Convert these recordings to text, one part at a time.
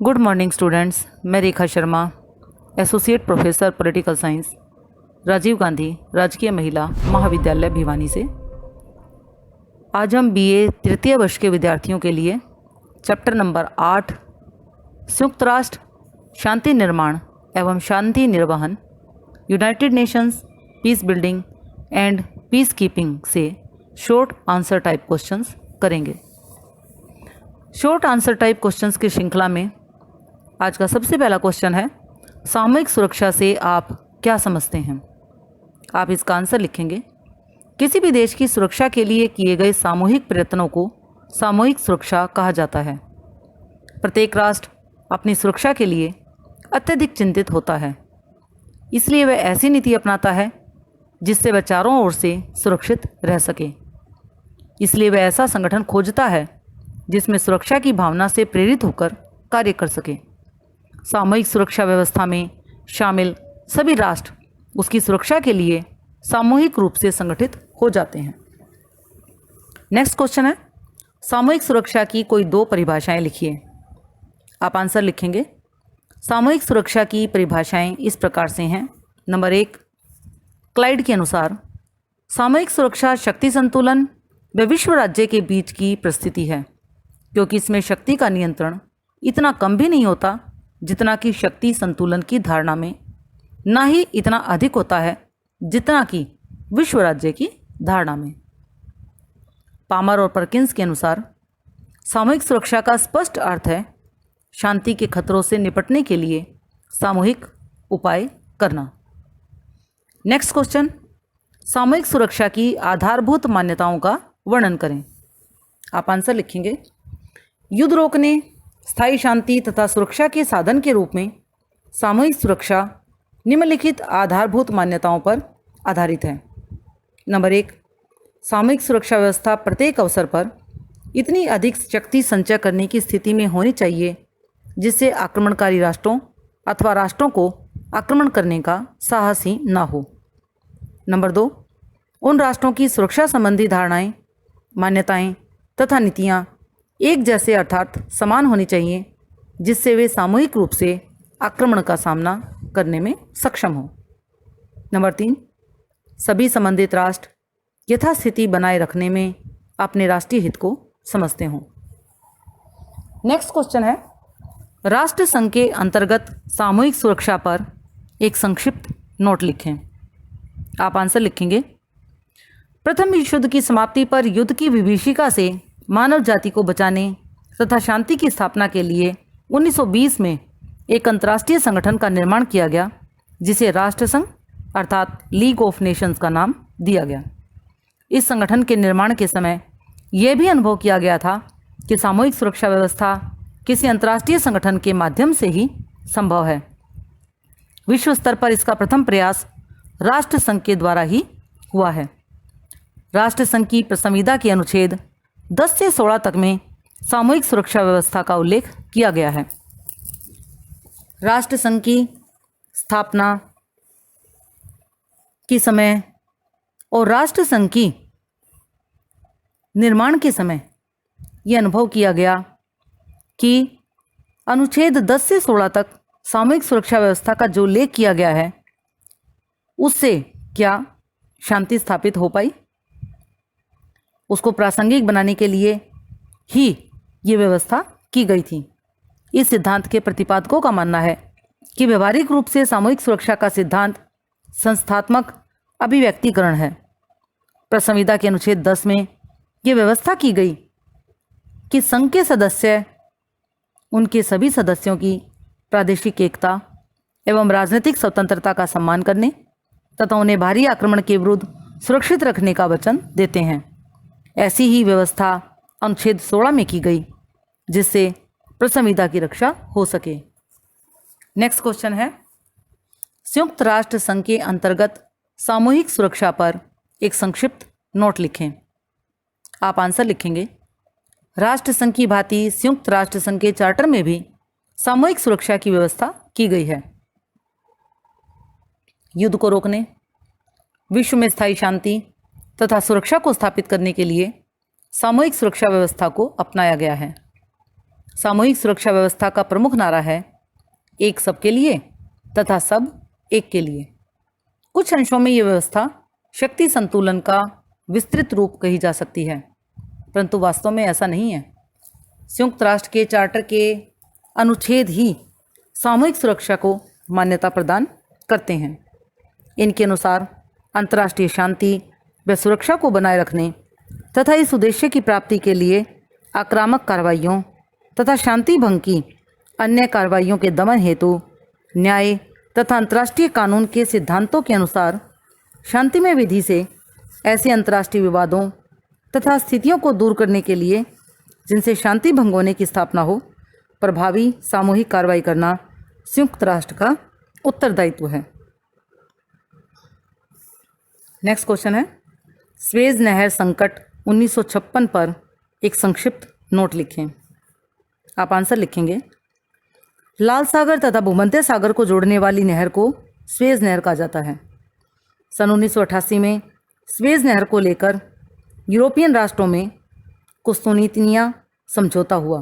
Good morning students. मैं Rekha Sharma, associate professor political science, Rajiv Gandhi राजकीय महिला महाविद्यालय भिवानी से। आज हम बीए तृतीय वर्ष के विद्यार्थियों के लिए चैप्टर नंबर 8 संयुक्त राष्ट्र शांति निर्माण एवं शांति निर्वहन, United Nations peace building and peace keeping से शॉर्ट आंसर टाइप क्वेश्चंस करेंगे। शॉर्ट आंसर टाइप क्वेश्चंस की श्रृंखला में आज का सबसे पहला क्वेश्चन है, सामूहिक सुरक्षा से आप क्या समझते हैं। आप इसका आंसर लिखेंगे। किसी भी देश की सुरक्षा के लिए किए गए सामूहिक प्रयत्नों को सामूहिक सुरक्षा कहा जाता है। प्रत्येक राष्ट्र अपनी सुरक्षा के लिए अत्यधिक चिंतित होता है, इसलिए वह ऐसी नीति अपनाता है जिससे वह चारों ओर से सुरक्षित रह सके। इसलिए वह ऐसा संगठन खोजता है जिसमें सुरक्षा की भावना से प्रेरित होकर कार्य कर सके। सामूहिक सुरक्षा व्यवस्था में शामिल सभी राष्ट्र उसकी सुरक्षा के लिए सामूहिक रूप से संगठित हो जाते हैं। नेक्स्ट क्वेश्चन है, सामूहिक सुरक्षा की कोई दो परिभाषाएं लिखिए। आप आंसर लिखेंगे। सामूहिक सुरक्षा की परिभाषाएं इस प्रकार से हैं। नंबर 1, क्लाइड के अनुसार सामूहिक सुरक्षा शक्ति संतुलन व विश्व राज्य के बीच की परिस्थिति है, क्योंकि इसमें शक्ति का नियंत्रण इतना कम भी नहीं होता जितना कि शक्ति संतुलन की धारणा में, ना ही इतना अधिक होता है जितना कि विश्व राज्य की धारणा में। पामर और परकिंस के अनुसार सामूहिक सुरक्षा का स्पष्ट अर्थ है शांति के खतरों से निपटने के लिए सामूहिक उपाय करना। नेक्स्ट क्वेश्चन, सामूहिक सुरक्षा की आधारभूत मान्यताओं का वर्णन करें। आप आंसर लिखेंगे। युद्ध रोकने, स्थायी शांति तथा सुरक्षा के साधन के रूप में सामूहिक सुरक्षा निम्नलिखित आधारभूत मान्यताओं पर आधारित है। नंबर 1, सामूहिक सुरक्षा व्यवस्था प्रत्येक अवसर पर इतनी अधिक शक्ति संचय करने की स्थिति में होनी चाहिए जिससे आक्रमणकारी राष्ट्रों अथवा राष्ट्रों को आक्रमण करने का साहस ही ना हो। नंबर 2, उन राष्ट्रों की सुरक्षा संबंधी धारणाएं, मान्यताएं तथा नीतियां एक जैसे अर्थात समान होनी चाहिए जिससे वे सामूहिक रूप से आक्रमण का सामना करने में सक्षम हों। नंबर 3, सभी संबंधित राष्ट्र यथास्थिति बनाए रखने में अपने राष्ट्रीय हित को समझते हों। नेक्स्ट क्वेश्चन है, राष्ट्र संघ के अंतर्गत सामूहिक सुरक्षा पर एक संक्षिप्त नोट लिखें। आप आंसर लिखेंगे। प्रथम विश्व युद्ध की समाप्ति पर युद्ध की विभीषिका से मानव जाति को बचाने तथा शांति की स्थापना के लिए 1920 में एक अंतर्राष्ट्रीय संगठन का निर्माण किया गया जिसे राष्ट्र संघ अर्थात लीग ऑफ नेशंस का नाम दिया गया। इस संगठन के निर्माण के समय यह भी अनुभव किया गया था कि सामूहिक सुरक्षा व्यवस्था किसी अंतर्राष्ट्रीय संगठन के माध्यम से ही संभव है। विश्व स्तर पर इसका प्रथम प्रयास राष्ट्र संघ के द्वारा ही हुआ है। राष्ट्र संघ की संविधा के अनुच्छेद 10 से 16 तक में सामूहिक सुरक्षा व्यवस्था का उल्लेख किया गया है। राष्ट्र संघ की स्थापना के समय और राष्ट्र संघ की निर्माण के समय यह अनुभव किया गया कि अनुच्छेद 10 से 16 तक सामूहिक सुरक्षा व्यवस्था का जो उल्लेख किया गया है उससे क्या शांति स्थापित हो पाई। उसको प्रासंगिक बनाने के लिए ही ये व्यवस्था की गई थी। इस सिद्धांत के प्रतिपादकों का मानना है कि व्यवहारिक रूप से सामूहिक सुरक्षा का सिद्धांत संस्थात्मक अभिव्यक्तिकरण है। संविधा के अनुच्छेद 10 में ये व्यवस्था की गई कि संघ के सदस्य उनके सभी सदस्यों की प्रादेशिक एकता एवं राजनीतिक स्वतंत्रता का सम्मान करने तथा उन्हें भारी आक्रमण के विरुद्ध सुरक्षित रखने का वचन देते हैं। ऐसी ही व्यवस्था अनुच्छेद 16 में की गई जिससे संविधा की रक्षा हो सके। नेक्स्ट क्वेश्चन है, संयुक्त राष्ट्र संघ के अंतर्गत सामूहिक सुरक्षा पर एक संक्षिप्त नोट लिखें। आप आंसर लिखेंगे। राष्ट्र संघ की भांति संयुक्त राष्ट्र संघ के चार्टर में भी सामूहिक सुरक्षा की व्यवस्था की गई है। युद्ध को रोकने, विश्व में स्थायी शांति तथा सुरक्षा को स्थापित करने के लिए सामूहिक सुरक्षा व्यवस्था को अपनाया गया है। सामूहिक सुरक्षा व्यवस्था का प्रमुख नारा है एक सबके लिए तथा सब एक के लिए। कुछ अंशों में ये व्यवस्था शक्ति संतुलन का विस्तृत रूप कही जा सकती है, परंतु वास्तव में ऐसा नहीं है। संयुक्त राष्ट्र के चार्टर के अनुच्छेद ही सामूहिक सुरक्षा को मान्यता प्रदान करते हैं। इनके अनुसार अंतर्राष्ट्रीय शांति व सुरक्षा को बनाए रखने तथा इस उद्देश्य की प्राप्ति के लिए आक्रामक कार्रवाइयों तथा शांति भंग की अन्य कार्रवाइयों के दमन हेतु न्याय तथा अंतर्राष्ट्रीय कानून के सिद्धांतों के अनुसार शांतिमय विधि से ऐसे अंतर्राष्ट्रीय विवादों तथा स्थितियों को दूर करने के लिए जिनसे शांति भंग होने की स्थापना हो, प्रभावी सामूहिक कार्रवाई करना संयुक्त राष्ट्र का उत्तरदायित्व है। नेक्स्ट क्वेश्चन है, स्वेज नहर संकट 1956 पर एक संक्षिप्त नोट लिखें। आप आंसर लिखेंगे। लाल सागर तथा भूमध्य सागर को जोड़ने वाली नहर को स्वेज नहर कहा जाता है। सन 1988 में स्वेज नहर को लेकर यूरोपियन राष्ट्रों में कुस्तुनतीनिया समझौता हुआ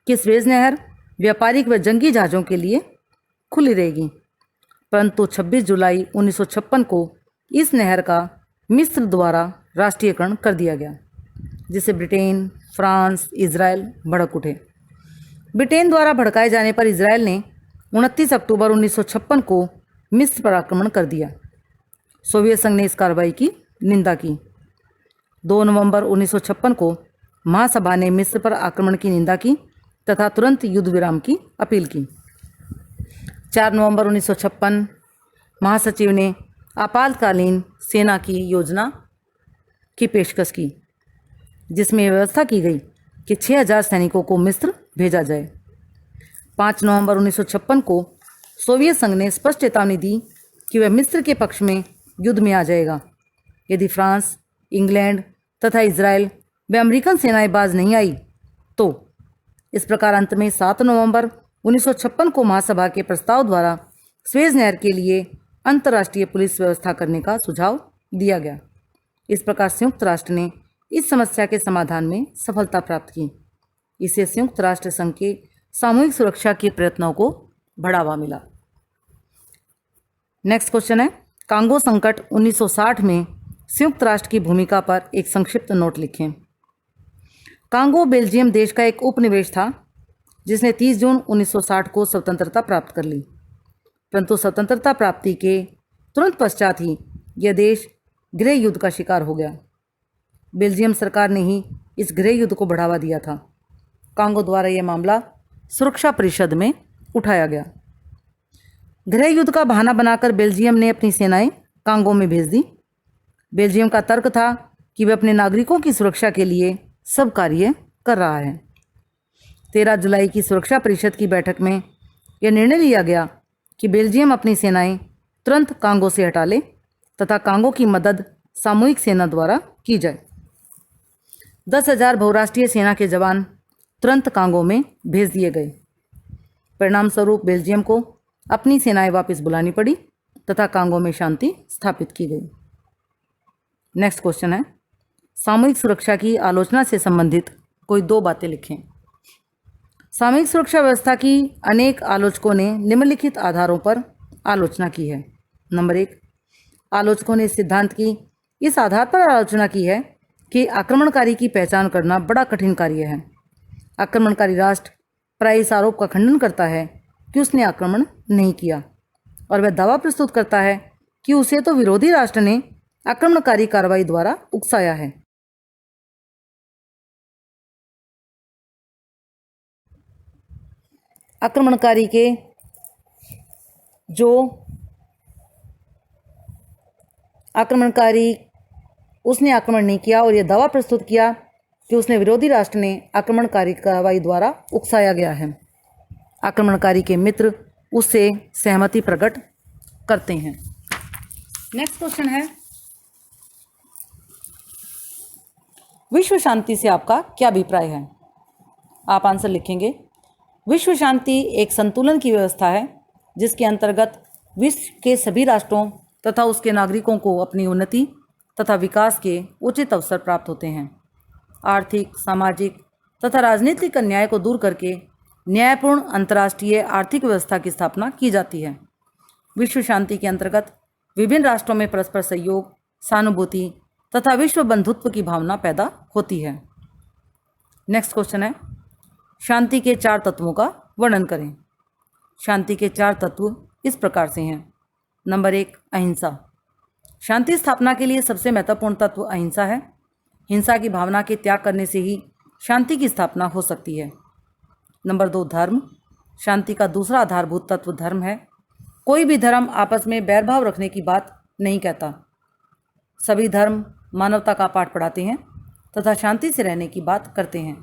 कि स्वेज नहर व्यापारिक व जंगी जहाज़ों के लिए खुली रहेगी, परंतु 26 जुलाई 1956 को इस नहर का मिस्र द्वारा राष्ट्रीयकरण कर दिया गया, जिसे ब्रिटेन, फ्रांस, इजराइल भड़क उठे। ब्रिटेन द्वारा भड़काए जाने पर इजराइल ने 29 अक्टूबर 1956 को मिस्र पर आक्रमण कर दिया। सोवियत संघ ने इस कार्रवाई की निंदा की। 2 नवंबर 1956 को महासभा ने मिस्र पर आक्रमण की निंदा की तथा तुरंत युद्ध विराम की अपील की। 4 नवंबर 1956 महासचिव ने आपातकालीन सेना की योजना की पेशकश की, जिसमें यह व्यवस्था की गई कि 6000 सैनिकों को मिस्र भेजा जाए। 5 नवंबर 1956 को सोवियत संघ ने स्पष्ट चेतावनी दी कि वह मिस्र के पक्ष में युद्ध में आ जाएगा यदि फ्रांस, इंग्लैंड तथा इजराइल व अमेरिकन सेनाएं बाज नहीं आई तो। इस प्रकार अंत में 7 नवंबर 1956 को महासभा के प्रस्ताव द्वारा स्वेज नहर के लिए अंतर्राष्ट्रीय पुलिस व्यवस्था करने का सुझाव दिया गया। इस प्रकार संयुक्त राष्ट्र ने इस समस्या के समाधान में सफलता प्राप्त की। इससे संयुक्त राष्ट्र संघ के सामूहिक सुरक्षा के प्रयत्नों को बढ़ावा मिला। नेक्स्ट क्वेश्चन है, कांगो संकट 1960 में संयुक्त राष्ट्र की भूमिका पर एक संक्षिप्त नोट लिखें। कांगो बेल्जियम देश का एक उपनिवेश था जिसने 30 जून 1960 को स्वतंत्रता प्राप्त कर ली, परंतु स्वतंत्रता प्राप्ति के तुरंत पश्चात ही यह देश गृह युद्ध का शिकार हो गया। बेल्जियम सरकार ने ही इस गृह युद्ध को बढ़ावा दिया था। कांगो द्वारा यह मामला सुरक्षा परिषद में उठाया गया। गृह युद्ध का बहाना बनाकर बेल्जियम ने अपनी सेनाएं कांगो में भेज दी। बेल्जियम का तर्क था कि वह अपने नागरिकों की सुरक्षा के लिए सब कार्य कर रहा है। 13 जुलाई की सुरक्षा परिषद की बैठक में यह निर्णय लिया गया कि बेल्जियम अपनी सेनाएं तुरंत कांगो से हटा ले तथा कांगो की मदद सामूहिक सेना द्वारा की जाए। 10,000 बहुराष्ट्रीय सेना के जवान तुरंत कांगो में भेज दिए गए। परिणाम स्वरूप बेल्जियम को अपनी सेनाएं वापस बुलानी पड़ी तथा कांगो में शांति स्थापित की गई। नेक्स्ट क्वेश्चन है, सामूहिक सुरक्षा की आलोचना से संबंधित कोई 2 बातें लिखें। सामूहिक सुरक्षा व्यवस्था की अनेक आलोचकों ने निम्नलिखित आधारों पर आलोचना की है। नंबर 1, आलोचकों ने इस सिद्धांत की इस आधार पर आलोचना की है कि आक्रमणकारी की पहचान करना बड़ा कठिन कार्य है। आक्रमणकारी राष्ट्र प्राय इस आरोप का खंडन करता है कि उसने आक्रमण नहीं किया और वह दावा प्रस्तुत करता है कि उसे तो विरोधी राष्ट्र ने आक्रमणकारी कार्रवाई द्वारा उकसाया है। उसने आक्रमण नहीं किया और यह दावा प्रस्तुत किया कि उसने विरोधी राष्ट्र ने आक्रमणकारी कार्रवाई द्वारा उकसाया गया है। आक्रमणकारी के मित्र उससे सहमति प्रकट करते हैं। नेक्स्ट क्वेश्चन है, विश्व शांति से आपका क्या अभिप्राय है? आप आंसर लिखेंगे। विश्व शांति एक संतुलन की व्यवस्था है जिसके अंतर्गत विश्व के सभी राष्ट्रों तथा उसके नागरिकों को अपनी उन्नति तथा विकास के उचित अवसर प्राप्त होते हैं। आर्थिक, सामाजिक तथा राजनीतिक अन्याय को दूर करके न्यायपूर्ण अंतर्राष्ट्रीय आर्थिक व्यवस्था की स्थापना की जाती है। विश्व शांति के अंतर्गत विभिन्न राष्ट्रों में परस्पर सहयोग, सहानुभूति तथा विश्व बंधुत्व की भावना पैदा होती है। नेक्स्ट क्वेश्चन है, शांति के 4 तत्वों का वर्णन करें। शांति के 4 तत्व इस प्रकार से हैं। नंबर 1, अहिंसा। शांति स्थापना के लिए सबसे महत्वपूर्ण तत्व अहिंसा है। हिंसा की भावना के त्याग करने से ही शांति की स्थापना हो सकती है। नंबर 2, धर्म। शांति का दूसरा आधारभूत तत्व धर्म है। कोई भी धर्म आपस में बैरभाव रखने की बात नहीं कहता। सभी धर्म मानवता का पाठ पढ़ाते हैं तथा शांति से रहने की बात करते हैं,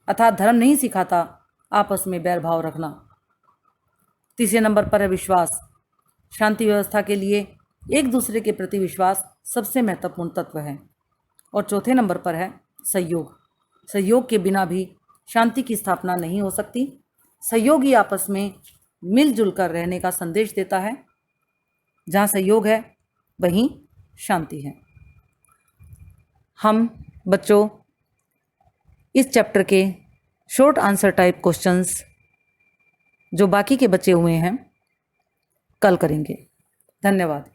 अर्थात धर्म नहीं सिखाता आपस में बैरभाव रखना। तीसरे नंबर पर है विश्वास। शांति व्यवस्था के लिए एक दूसरे के प्रति विश्वास सबसे महत्वपूर्ण तत्व है। और चौथे नंबर पर है सहयोग। सहयोग के बिना भी शांति की स्थापना नहीं हो सकती। सहयोग ही आपस में मिलजुल कर रहने का संदेश देता है। जहाँ सहयोग है वहीं शांति है। हम बच्चों इस चैप्टर के शॉर्ट आंसर टाइप क्वेश्चंस जो बाकी के बचे हुए हैं कल करेंगे। धन्यवाद।